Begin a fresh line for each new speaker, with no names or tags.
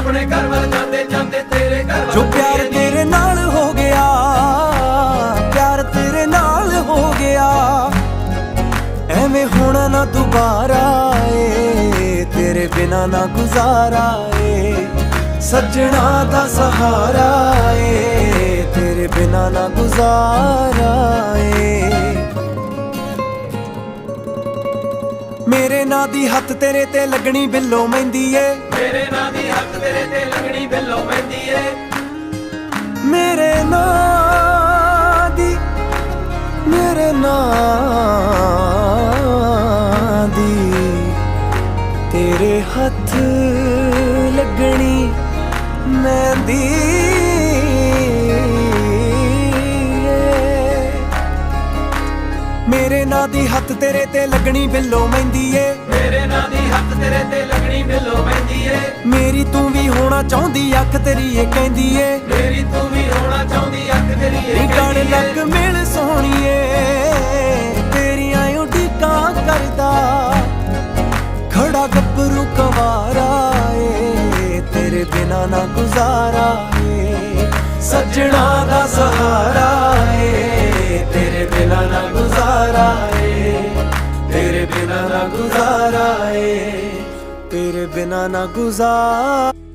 अपने घर वाल जाते जाते तेरे घर
जो प्यार तेरे नाल हो गया, प्यार तेरे नाल हो गया, एवें होना ना दोबारा ए, तेरे बिना ना गुजारा ए, सजना दा सहारा ए, तेरे बिना ना गुजारा ए। मेरे नां दी हत्थ तेरे ते लगनी बिल्लो मेहंदी ए,
मेरे नां दी हत्थ तेरे ते लगनी बिल्लो मेहंदी ए,
मेरे नां दी, मेरे नां दी तेरे हत्थ लगनी मेहंदी मेरे नां दी हत्थ तेरे ते लगनी बिल्लो मेहंदी ए,
मेरे नां दी हत्थ तेरे ते लगनी बिल्लो मेहंदी ए,
मेरी तू भी होना चाहुंदी अख तेरी ए कहंदी ए,
मेरी तू भी होना चाहुंदी अख तेरी ए
गण लग मिल सोहणीए तेरियां उਡੀਕਾਂ करदा खड़ा गब्बरू कवारा ए, तेरे बिना ना गुजारा ए, सजना दा सहारा ए, तेरे बिना ना गुजारा ए, तेरे बिना ना गुजारा ए, तेरे बिना ना गुजारा।